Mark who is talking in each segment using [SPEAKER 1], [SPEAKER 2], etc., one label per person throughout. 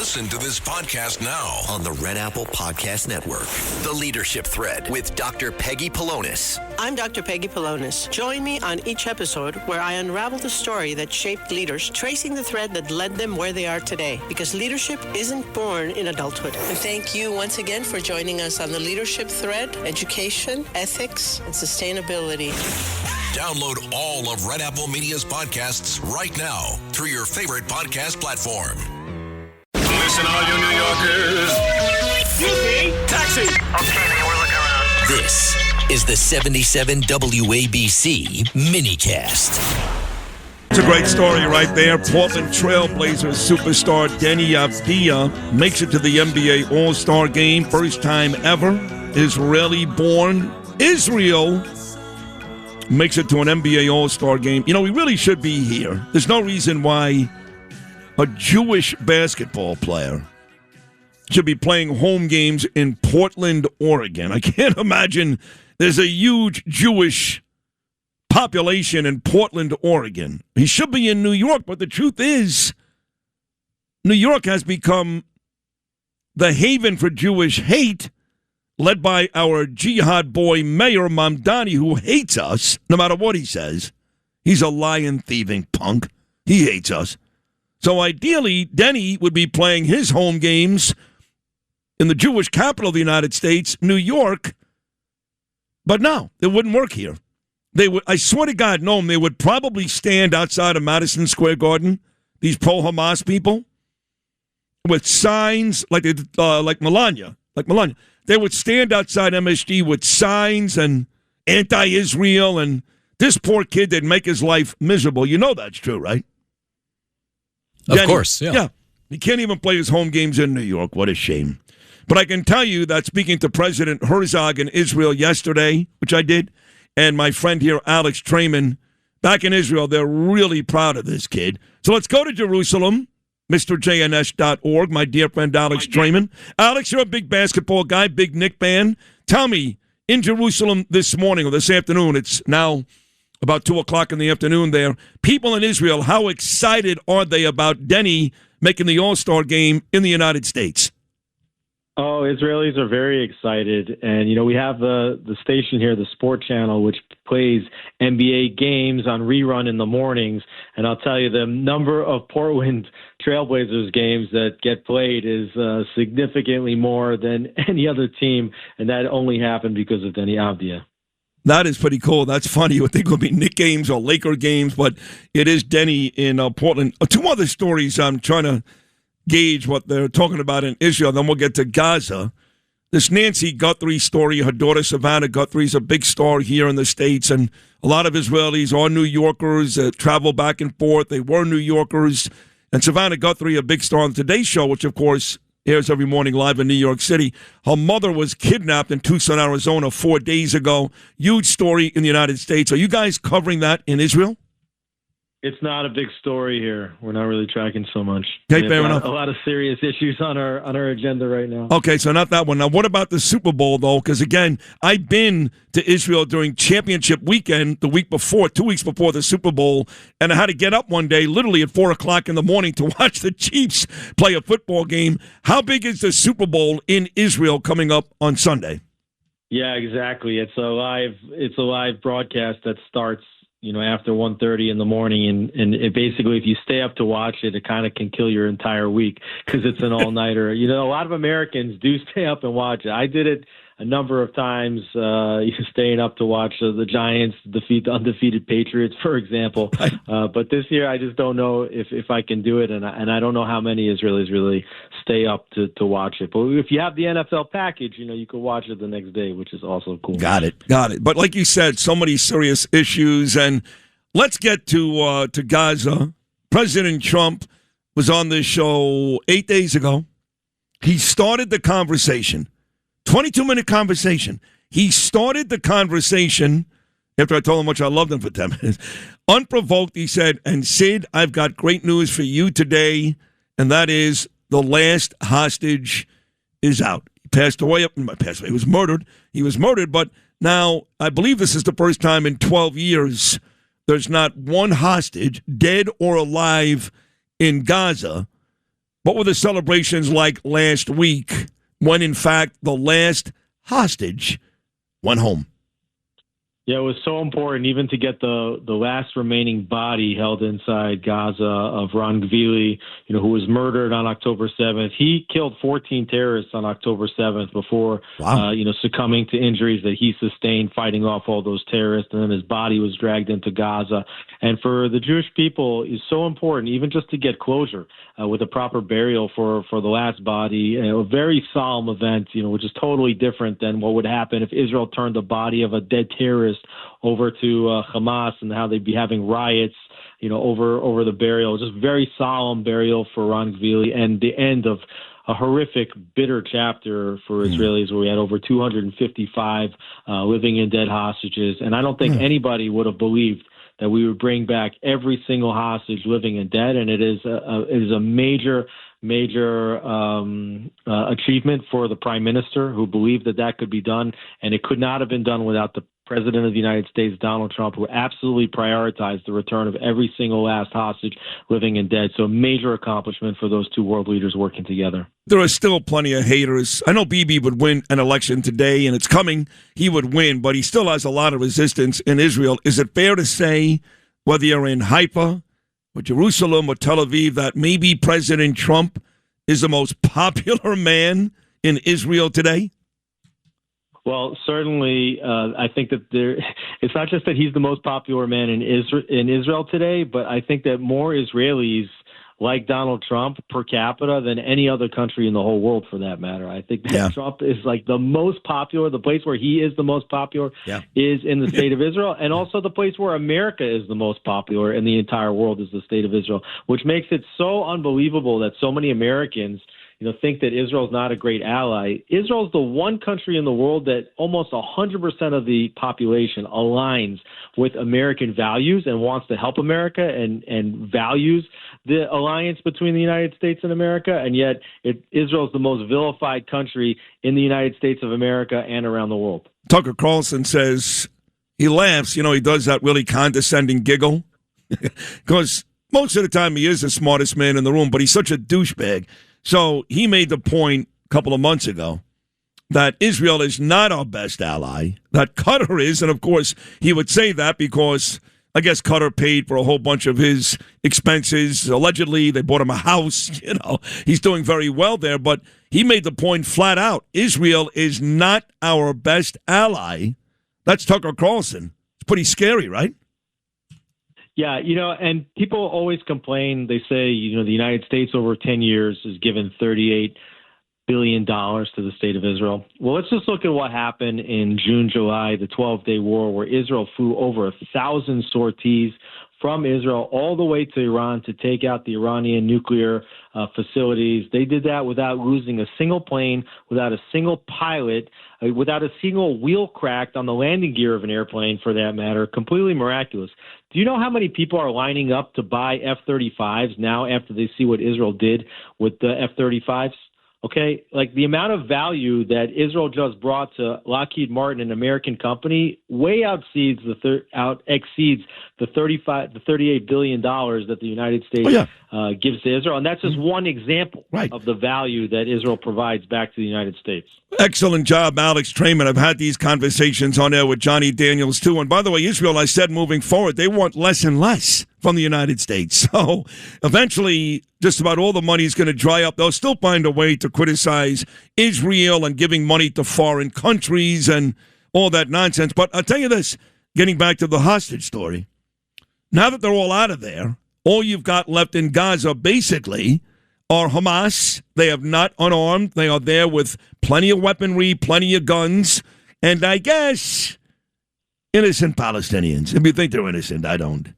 [SPEAKER 1] Listen to this podcast now
[SPEAKER 2] on the Red Apple Podcast Network. The Leadership Thread with Dr. Peggy Polonis.
[SPEAKER 3] I'm Dr. Peggy Polonis. Join me on each episode where I unravel the story that shaped leaders, tracing the thread that led them where they are today. Because leadership isn't born in adulthood. And thank you once again for joining us on the Leadership Thread, education, ethics, and sustainability.
[SPEAKER 1] Download all of Red Apple Media's podcasts right now through your favorite podcast platform.
[SPEAKER 4] Listen, all you New Yorkers. Excuse me, taxi.
[SPEAKER 5] Okay, man, we're looking around.
[SPEAKER 2] This is the 77 WABC minicast.
[SPEAKER 6] It's a great story right there. Portland Trailblazers superstar Deni Avdija makes it to the NBA All-Star Game. First time ever. Israeli-born. Israel makes it to an NBA All-Star Game. You know, we really should be here. There's no reason why a Jewish basketball player should be playing home games in Portland, Oregon. I can't imagine there's a huge Jewish population in Portland, Oregon. He should be in New York, but the truth is, New York has become the haven for Jewish hate, led by our jihad boy, Mayor Mamdani, who hates us, no matter what he says. He's a lying, thieving punk. He hates us. So ideally, Deni would be playing his home games in the Jewish capital of the United States, New York. But no, it wouldn't work here. They would, I swear to God, no, they would probably stand outside of Madison Square Garden, these pro-Hamas people, with signs like Melania. They would stand outside MSG with signs and anti-Israel, and this poor kid, they'd make his life miserable. You know that's true, right?
[SPEAKER 7] Of course, yeah.
[SPEAKER 6] Yeah. He can't even play his home games in New York. What a shame. But I can tell you that speaking to President Herzog in Israel yesterday, which I did, and my friend here, Alex Traiman, back in Israel, they're really proud of this kid. So let's go to Jerusalem, MrJNS.org, my dear friend Alex Traiman. Alex, you're a big basketball guy, big Knick fan. Tell me, in Jerusalem this morning or this afternoon, it's now about 2 o'clock in the afternoon there, people in Israel, how excited are they about Deni making the All-Star game in the United States?
[SPEAKER 8] Oh, Israelis are very excited. And, you know, we have the station here, the Sport Channel, which plays NBA games on rerun in the mornings. And I'll tell you, the number of Portland Trailblazers games that get played is significantly more than any other team. And that only happened because of Deni Avdija.
[SPEAKER 6] That is pretty cool. That's funny. You would think it would be Knick games or Laker games, but it is Deni in Portland. Two other stories I'm trying to gauge what they're talking about in Israel. Then we'll get to Gaza. This Nancy Guthrie story, her daughter Savannah Guthrie is a big star here in the States, and a lot of Israelis are New Yorkers, travel back and forth. They were New Yorkers. And Savannah Guthrie, a big star on Today's Show, which, of course, airs every morning live in New York City. Her mother was kidnapped in Tucson, Arizona 4 days ago. Huge story in the United States. Are you guys covering that in Israel?
[SPEAKER 8] It's not a big story here. We're not really tracking so much.
[SPEAKER 6] Okay, fair enough.
[SPEAKER 8] A lot of serious issues on our agenda right now.
[SPEAKER 6] Okay, so not that one. Now, what about the Super Bowl, though? Because, again, I've been to Israel during championship weekend the week before, 2 weeks before the Super Bowl, and I had to get up one day literally at 4 o'clock in the morning to watch the Chiefs play a football game. How big is the Super Bowl in Israel coming up on Sunday?
[SPEAKER 8] Yeah, exactly. It's a live broadcast that starts after 1:30 in the morning, and it basically, if you stay up to watch it, it kind of can kill your entire week because it's an all-nighter. A lot of Americans do stay up and watch it. I did it a number of times, staying up to watch the Giants defeat the undefeated Patriots, for example. But this year, I just don't know if I can do it, and I don't know how many Israelis really stay up to watch it. But if you have the NFL package, you could watch it the next day, which is also cool.
[SPEAKER 6] Got it. But like you said, so many serious issues, and let's get to Gaza. President Trump was on this show 8 days ago. He started the conversation. 22-minute conversation. He started the conversation after I told him how much I loved him for 10 minutes. Unprovoked, he said, and Sid, I've got great news for you today, and that is the last hostage is out. He passed away. He was murdered. He was murdered, but now I believe this is the first time in 12 years there's not one hostage, dead or alive, in Gaza. What were the celebrations like last week when, in fact, the last hostage went home?
[SPEAKER 8] Yeah, it was so important even to get the last remaining body held inside Gaza of Ron Gvili, who was murdered on October 7th. He killed 14 terrorists on October 7th before, succumbing to injuries that he sustained fighting off all those terrorists. And then his body was dragged into Gaza. And for the Jewish people, it's so important, even just to get closure with a proper burial for the last body, a very solemn event, which is totally different than what would happen if Israel turned the body of a dead terrorist over to Hamas, and how they'd be having riots, over the burial. Just very solemn burial for Ron Gvili, and the end of a horrific, bitter chapter for Israelis, where we had over 255 living and dead hostages. And I don't think anybody would have believed that we would bring back every single hostage, living and dead. And it is a major achievement for the prime minister, who believed that could be done. And it could not have been done without the President of the United States, Donald Trump, who absolutely prioritized the return of every single last hostage, living and dead. So a major accomplishment for those two world leaders working together.
[SPEAKER 6] There are still plenty of haters. I know Bibi would win an election today, and it's coming. He would win, but he still has a lot of resistance in Israel. Is it fair to say, whether you're in Haifa or Jerusalem or Tel Aviv, that maybe President Trump is the most popular man in Israel today?
[SPEAKER 8] Well, certainly, I think that it's not just that he's the most popular man in Israel today, but I think that more Israelis like Donald Trump per capita than any other country in the whole world, for that matter. I think that Trump is like the most popular. The place where he is the most popular is in the state of Israel, and also the place where America is the most popular in the entire world is the state of Israel, which makes it so unbelievable that so many Americans think that Israel's not a great ally. Israel's the one country in the world that almost 100% of the population aligns with American values and wants to help America and values the alliance between the United States and America. And yet Israel's the most vilified country in the United States of America and around the world.
[SPEAKER 6] Tucker Carlson says, he laughs, he does that really condescending giggle because most of the time he is the smartest man in the room, but he's such a douchebag. So he made the point a couple of months ago that Israel is not our best ally, that Qatar is. And, of course, he would say that because I guess Qatar paid for a whole bunch of his expenses. Allegedly, they bought him a house. He's doing very well there. But he made the point flat out. Israel is not our best ally. That's Tucker Carlson. It's pretty scary, right?
[SPEAKER 8] Yeah, and people always complain. They say, the United States over 10 years has given $38 billion to the state of Israel. Well, let's just look at what happened in June, July, the 12-day war, where Israel flew over 1,000 sorties from Israel all the way to Iran to take out the Iranian nuclear facilities. They did that without losing a single plane, without a single pilot, without a single wheel cracked on the landing gear of an airplane, for that matter. Completely miraculous. Do you know how many people are lining up to buy F-35s now after they see what Israel did with the F-35s? Okay, like the amount of value that Israel just brought to Lockheed Martin, an American company, way exceeds the $38 billion that the United States gives to Israel, and that's just one example of the value that Israel provides back to the United States.
[SPEAKER 6] Excellent job, Alex Traiman. I've had these conversations on air with Johnny Daniels too. And by the way, Israel, I said, moving forward, they want less and less from the United States. So eventually, just about all the money is going to dry up. They'll still find a way to criticize Israel and giving money to foreign countries and all that nonsense. But I'll tell you this, getting back to the hostage story, now that they're all out of there, all you've got left in Gaza basically are Hamas. They have not unarmed. They are there with plenty of weaponry, plenty of guns, and I guess innocent Palestinians. If you think they're innocent, I don't.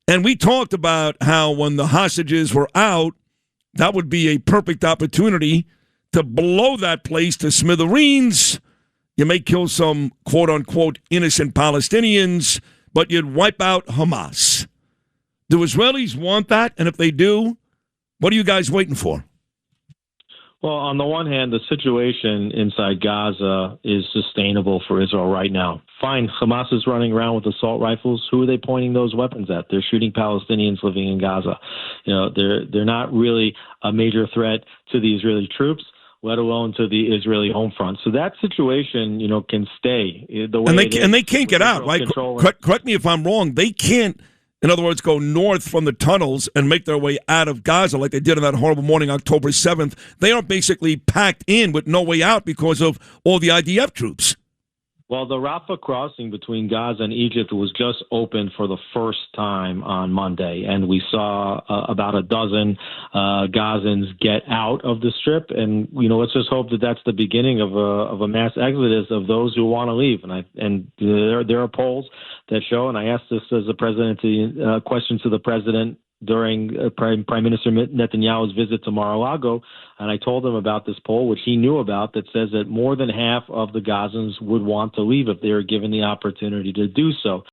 [SPEAKER 6] And we talked about how when the hostages were out, that would be a perfect opportunity to blow that place to smithereens. You may kill some quote-unquote innocent Palestinians, but you'd wipe out Hamas. Do Israelis want that? And if they do, what are you guys waiting for?
[SPEAKER 8] Well, on the one hand, the situation inside Gaza is sustainable for Israel right now. Fine, Hamas is running around with assault rifles. Who are they pointing those weapons at? They're shooting Palestinians living in Gaza. They're not really a major threat to the Israeli troops, let alone to the Israeli home front. So that situation, can stay the way
[SPEAKER 6] and they can't get out. Right? Correct me if I'm wrong. They can't. In other words, go north from the tunnels and make their way out of Gaza like they did on that horrible morning, October 7th. They are basically packed in with no way out because of all the IDF troops.
[SPEAKER 8] Well, the Rafah crossing between Gaza and Egypt was just opened for the first time on Monday, and we saw about a dozen Gazans get out of the strip. And let's just hope that that's the beginning of a mass exodus of those who want to leave. And there are polls that show, and I asked this as a question to the president during Prime Minister Netanyahu's visit to Mar-a-Lago, and I told him about this poll, which he knew about, that says that more than half of the Gazans would want to leave if they were given the opportunity to do so.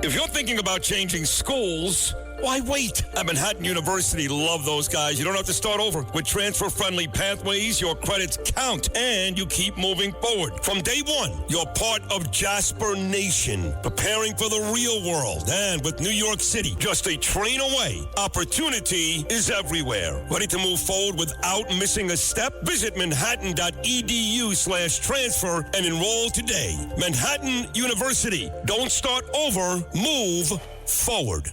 [SPEAKER 9] If you're thinking about changing schools, why wait? At Manhattan University, love those guys. You don't have to start over. With transfer-friendly pathways, your credits count, and you keep moving forward. From day one, you're part of Jasper Nation, preparing for the real world. And with New York City just a train away, opportunity is everywhere. Ready to move forward without missing a step? Visit manhattan.edu/transfer and enroll today. Manhattan University. Don't start over, move forward.